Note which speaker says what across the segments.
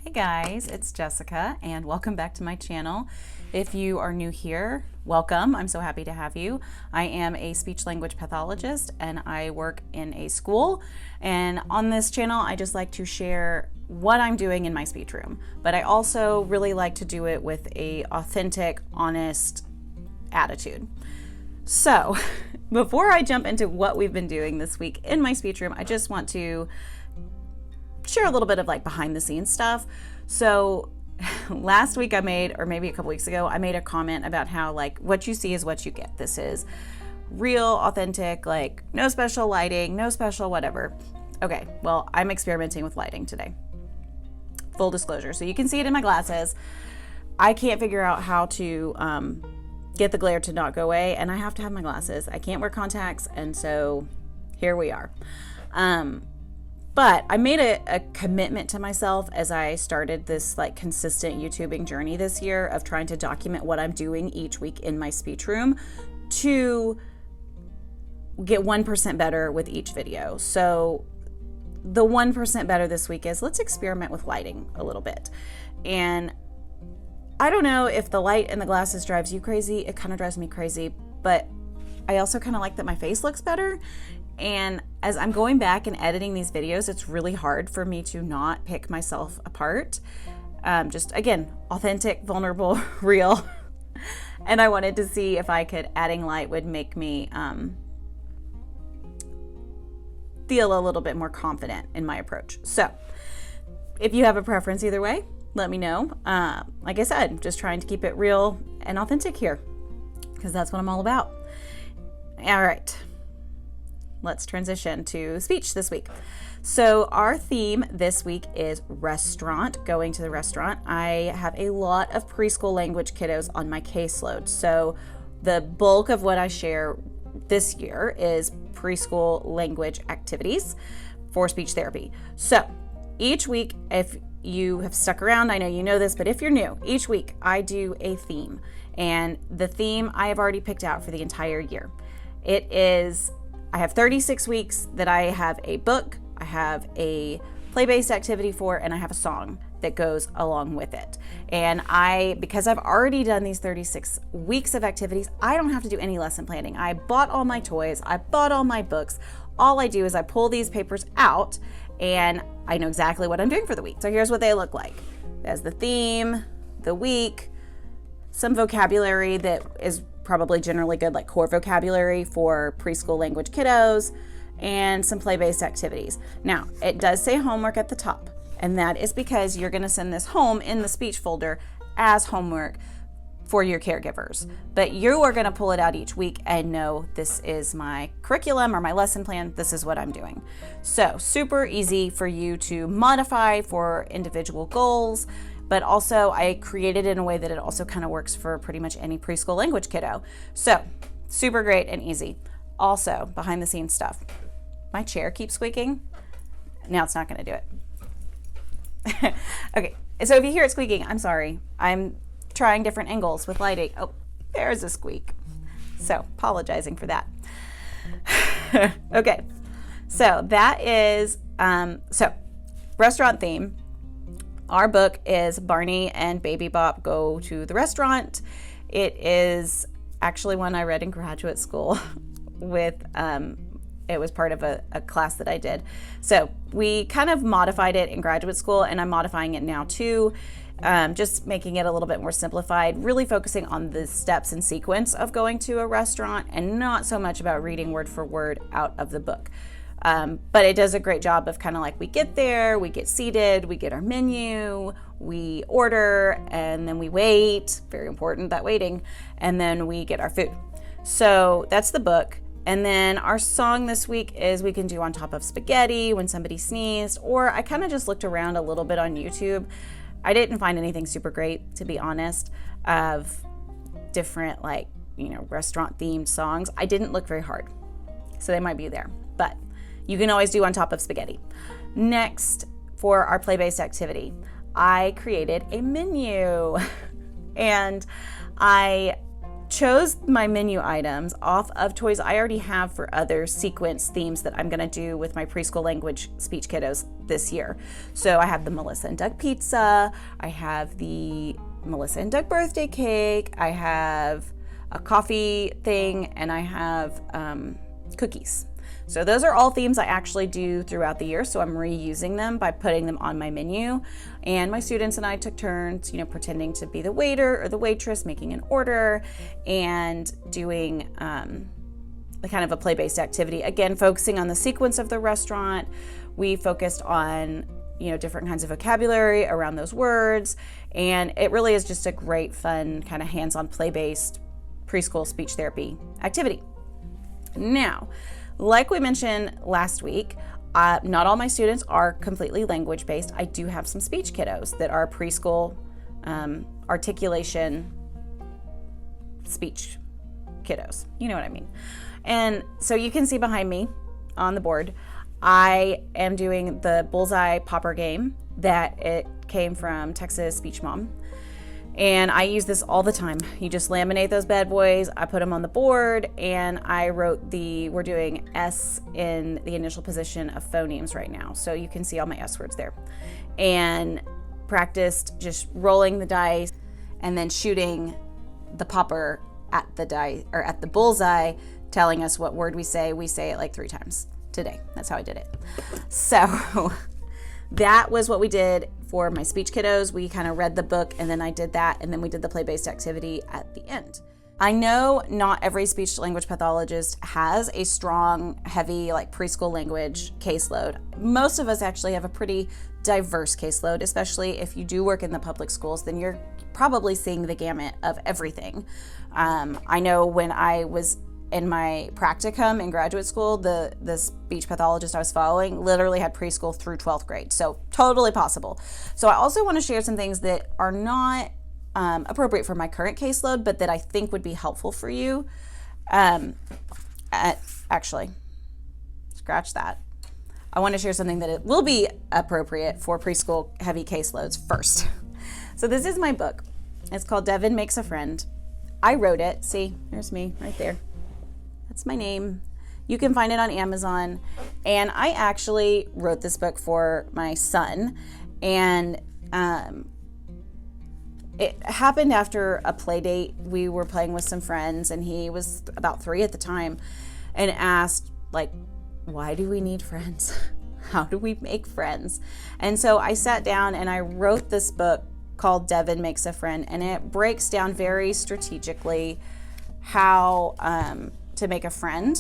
Speaker 1: Hey guys, it's Jessica and welcome back to my channel. If you are new here, welcome. I'm so happy to have you. I am a speech language pathologist and I work in a school, and on this channel I just like to share what I'm doing in my speech room, but I also really like to do it with a authentic, honest attitude. So before I jump into what we've been doing this week in my speech room, I just want to share a little bit of like behind the scenes stuff. So last week I made, or maybe a couple weeks ago, I made a comment about how like what you see is what you get. This is real, authentic, like no special lighting, no special whatever. Okay, well, I'm experimenting with lighting today. Full disclosure. So you can see it in my glasses. I can't figure out how to get the glare to not go away, and I have to have my glasses. I can't wear contacts, and so here we are. But I made a commitment to myself as I started this like consistent YouTubing journey this year of trying to document what I'm doing each week in my speech room to get 1% better with each video. So the 1% better this week is let's experiment with lighting a little bit. And I don't know if the light in the glasses drives you crazy. It kind of drives me crazy, but I also kind of like that my face looks better. And as I'm going back and editing these videos, it's really hard for me to not pick myself apart. Just again, authentic, vulnerable, real. And I wanted to see if adding light would make me feel a little bit more confident in my approach. So if you have a preference either way, let me know. Like I said, just trying to keep it real and authentic here because that's what I'm all about. All right. Let's transition to speech this week. So our theme this week is restaurant, going to the restaurant. I have a lot of preschool language kiddos on my caseload. So the bulk of what I share this year is preschool language activities for speech therapy. So each week, if you have stuck around, I know you know this, but if you're new, each week I do a theme. And the theme I have already picked out for the entire year. I have 36 weeks that I have a book, I have a play-based activity for, and I have a song that goes along with it. And because I've already done these 36 weeks of activities, I don't have to do any lesson planning. I bought all my toys, I bought all my books. All I do is I pull these papers out and I know exactly what I'm doing for the week. So here's what they look like. There's the theme, the week, some vocabulary that is probably generally good, like core vocabulary for preschool language kiddos, and some play-based activities. Now, it does say homework at the top, and that is because you're going to send this home in the speech folder as homework for your caregivers. But you are going to pull it out each week and know this is my curriculum or my lesson plan. This is what I'm doing. So super easy for you to modify for individual goals. But also I created it in a way that it also kind of works for pretty much any preschool language kiddo. So super great and easy. Also, behind the scenes stuff. My chair keeps squeaking. Now it's not going to do it. Okay, so if you hear it squeaking, I'm sorry. I'm trying different angles with lighting. Oh, there's a squeak. So apologizing for that. Okay, so that is, restaurant theme. Our book is Barney and Baby Bop Go to the Restaurant. It is actually one I read in graduate school with, it was part of a class that I did. So we kind of modified it in graduate school, and I'm modifying it now too, just making it a little bit more simplified, really focusing on the steps and sequence of going to a restaurant and not so much about reading word for word out of the book. But it does a great job of kind of like we get there, we get seated, we get our menu, we order, and then we wait. Very important, that waiting. And then we get our food. So that's the book. And then our song this week is We Can Do On Top of Spaghetti when somebody sneezed, or I kind of just looked around a little bit on YouTube. I didn't find anything super great, to be honest, of different restaurant themed songs. I didn't look very hard. So they might be there, but you can always do On Top of Spaghetti. Next, for our play-based activity, I created a menu and I chose my menu items off of toys I already have for other sequence themes that I'm going to do with my preschool language speech kiddos this year. So I have the Melissa and Doug pizza, I have the Melissa and Doug birthday cake, I have a coffee thing, and I have cookies. So those are all themes I actually do throughout the year, so I'm reusing them by putting them on my menu. And my students and I took turns, pretending to be the waiter or the waitress, making an order, and doing a kind of a play-based activity. Again, focusing on the sequence of the restaurant. We focused on different kinds of vocabulary around those words, and it really is just a great, fun, kind of hands-on play-based preschool speech therapy activity. Now, like we mentioned last week, not all my students are completely language-based. I do have some speech kiddos that are preschool articulation speech kiddos. You know what I mean. And so you can see behind me on the board, I am doing the Bullseye Popper game that it came from Texas Speech Mom. And I use this all the time. You just laminate those bad boys, I put them on the board, and I wrote we're doing S in the initial position of phonemes right now. So you can see all my S words there. And practiced just rolling the dice and then shooting the popper at the die or at the bullseye, telling us what word we say. We say it like 3 times today. That's how I did it. So that was what we did for my speech kiddos. We kind of read the book, and then I did that, and then we did the play-based activity at the end. I know not every speech language pathologist has a strong, heavy, preschool language caseload. Most of us actually have a pretty diverse caseload, especially if you do work in the public schools, then you're probably seeing the gamut of everything. I know when I was in my practicum in graduate school, the speech pathologist I was following literally had preschool through 12th grade. So totally possible. So I also want to share some things that are not appropriate for my current caseload, but that I think would be helpful for you. Actually, scratch that. I want to share something that it will be appropriate for preschool heavy caseloads first. So this is my book. It's called Devin Makes a Friend. I wrote it. See, there's me right there. That's my name. You can find it on Amazon. And I actually wrote this book for my son. And it happened after a play date. We were playing with some friends, and he was about 3 at the time, and asked, why do we need friends? How do we make friends? And so I sat down and I wrote this book called Devin Makes a Friend, and it breaks down very strategically how to make a friend.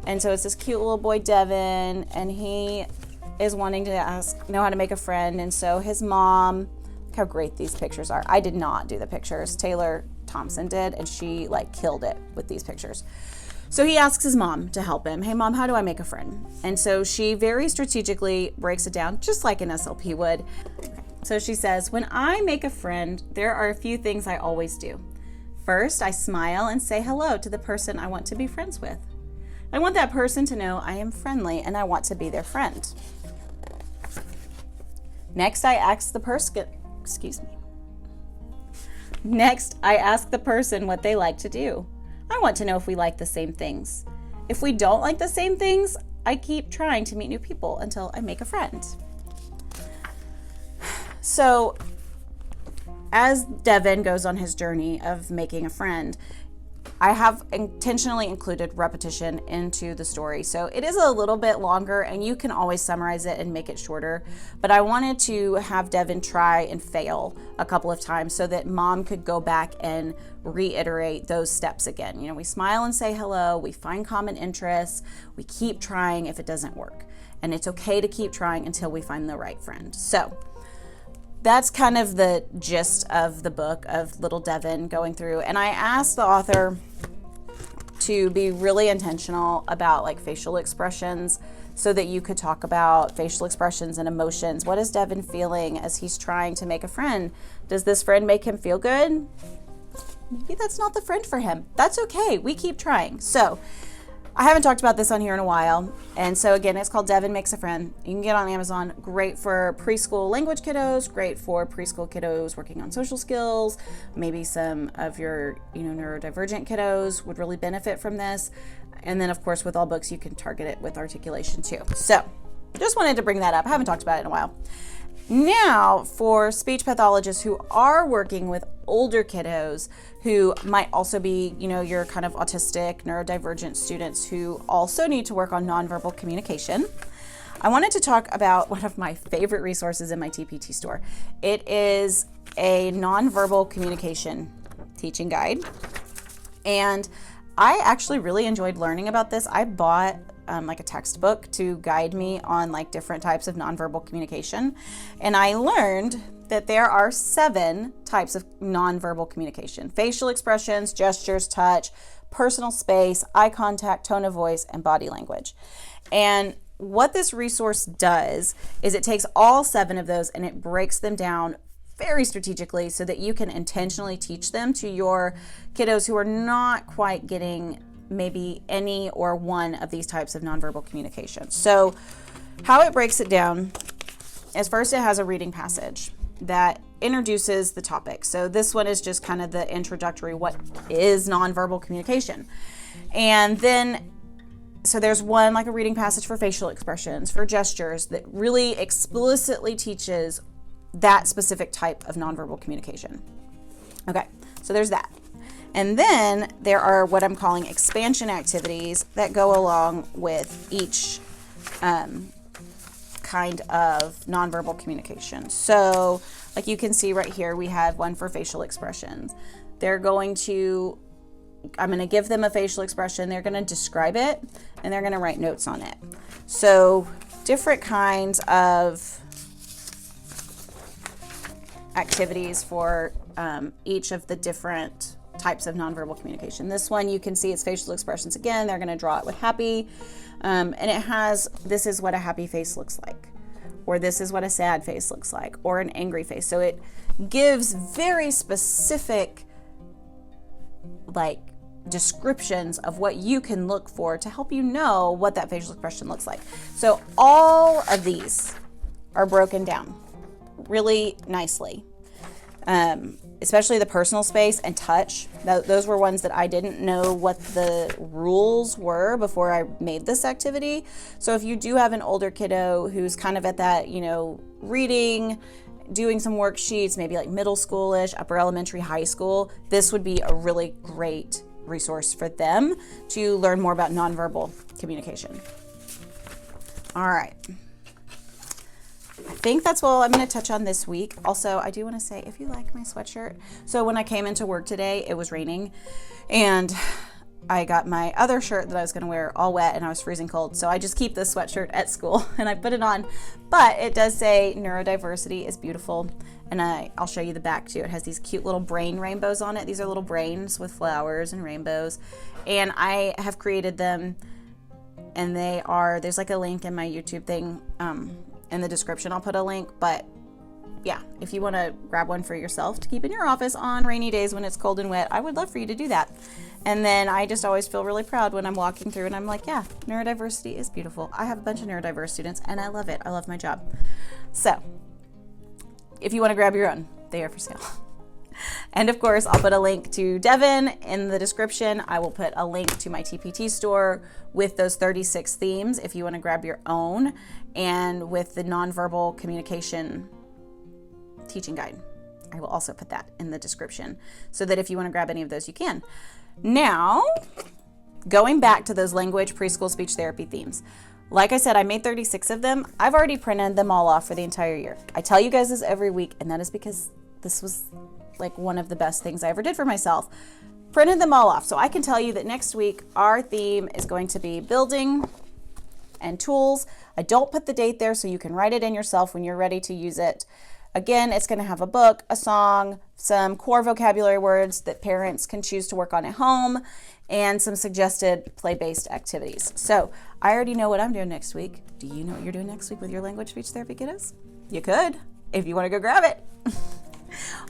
Speaker 1: And so it's this cute little boy, Devin, and he is wanting to know how to make a friend. And so his mom, look how great these pictures are. I did not do the pictures. Taylor Thompson did, and she killed it with these pictures. So he asks his mom to help him. Hey, Mom, how do I make a friend? And so she very strategically breaks it down, just like an SLP would. So she says, when I make a friend, there are a few things I always do. First, I smile and say hello to the person I want to be friends with. I want that person to know I am friendly and I want to be their friend. Next, I ask the person, Next, I ask the person what they like to do. I want to know if we like the same things. If we don't like the same things, I keep trying to meet new people until I make a friend. So, as Devin goes on his journey of making a friend, I have intentionally included repetition into the story. So it is a little bit longer, and you can always summarize it and make it shorter. But I wanted to have Devin try and fail a couple of times so that Mom could go back and reiterate those steps again. We smile and say hello, we find common interests, we keep trying if it doesn't work. And it's okay to keep trying until we find the right friend. So that's kind of the gist of the book of little Devin going through. And I asked the author to be really intentional about facial expressions so that you could talk about facial expressions and emotions. What is Devin feeling as he's trying to make a friend? Does this friend make him feel good? Maybe that's not the friend for him. That's okay. We keep trying. So I haven't talked about this on here in a while. And so again, it's called Devin Makes a Friend. You can get on Amazon. Great for preschool language kiddos, great for preschool kiddos working on social skills. Maybe some of your, neurodivergent kiddos would really benefit from this. And then of course, with all books, you can target it with articulation too. So just wanted to bring that up. I haven't talked about it in a while. Now, for speech pathologists who are working with older kiddos who might also be, your kind of autistic, neurodivergent students who also need to work on nonverbal communication, I wanted to talk about one of my favorite resources in my TPT store. It is a nonverbal communication teaching guide. And I actually really enjoyed learning about this. I bought like a textbook to guide me on like different types of nonverbal communication. And I learned that there are 7 types of nonverbal communication: facial expressions, gestures, touch, personal space, eye contact, tone of voice, and body language. And what this resource does is it takes all 7 of those and it breaks them down very strategically so that you can intentionally teach them to your kiddos who are not quite getting maybe any or one of these types of nonverbal communication. So how it breaks it down is, first it has a reading passage that introduces the topic. So this one is just kind of the introductory, what is nonverbal communication? And then, so there's one like a reading passage for facial expressions, for gestures, that really explicitly teaches that specific type of nonverbal communication. Okay, so there's that. And then there are what I'm calling expansion activities that go along with each kind of nonverbal communication. So like you can see right here, we have one for facial expressions. I'm going to give them a facial expression. They're going to describe it and they're going to write notes on it. So different kinds of activities for each of the different types of nonverbal communication. This one, you can see it's facial expressions again. They're going to draw it with happy. And it has, this is what a happy face looks like, or this is what a sad face looks like, or an angry face. So it gives very specific like descriptions of what you can look for to help you know what that facial expression looks like. So all of these are broken down really nicely. Especially the personal space and touch. Those were ones that I didn't know what the rules were before I made this activity. So if you do have an older kiddo who's kind of at that, reading, doing some worksheets, maybe like middle schoolish, upper elementary, high school, this would be a really great resource for them to learn more about nonverbal communication. All right. I think that's all I'm going to touch on this week. Also, I do want to say, if you like my sweatshirt, so when I came into work today, it was raining and I got my other shirt that I was going to wear all wet and I was freezing cold. So I just keep this sweatshirt at school and I put it on, but it does say neurodiversity is beautiful. And I'll show you the back too. It has these cute little brain rainbows on it. These are little brains with flowers and rainbows. And I have created them and there's like a link in my YouTube thing, in the description. I'll put a link, but yeah, if you want to grab one for yourself to keep in your office on rainy days when it's cold and wet, I would love for you to do that. And then I just always feel really proud when I'm walking through and I'm like, yeah, neurodiversity is beautiful. I have a bunch of neurodiverse students and I love it. I love my job. So if you want to grab your own, they are for sale. And of course, I'll put a link to Devin in the description. I will put a link to my TPT store with those 36 themes if you want to grab your own, and with the nonverbal communication teaching guide. I will also put that in the description so that if you want to grab any of those, you can. Now, going back to those language preschool speech therapy themes. Like I said, I made 36 of them. I've already printed them all off for the entire year. I tell you guys this every week, and that is because this was like one of the best things I ever did for myself. Printed them all off. So I can tell you that next week our theme is going to be building and tools. I don't put the date there so you can write it in yourself when you're ready to use it. Again, it's going to have a book, a song, some core vocabulary words that parents can choose to work on at home, and some suggested play-based activities. So I already know what I'm doing next week. Do you know what you're doing next week with your language speech therapy kiddos? You could, if you want to go grab it.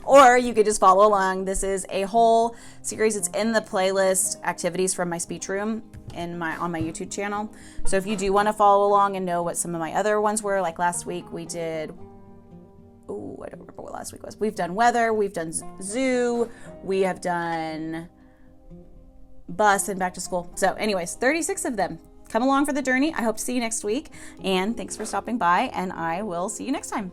Speaker 1: Or you could just follow along. This is a whole series. It's in the playlist activities from my speech room. on my YouTube channel. So if you do want to follow along and know what some of my other ones were, like last week we did, I don't remember what last week was. We've done weather, we've done zoo, we have done bus and back to school. So anyways, 36 of them. Come along for the journey. I hope to see you next week. And thanks for stopping by, and I will see you next time.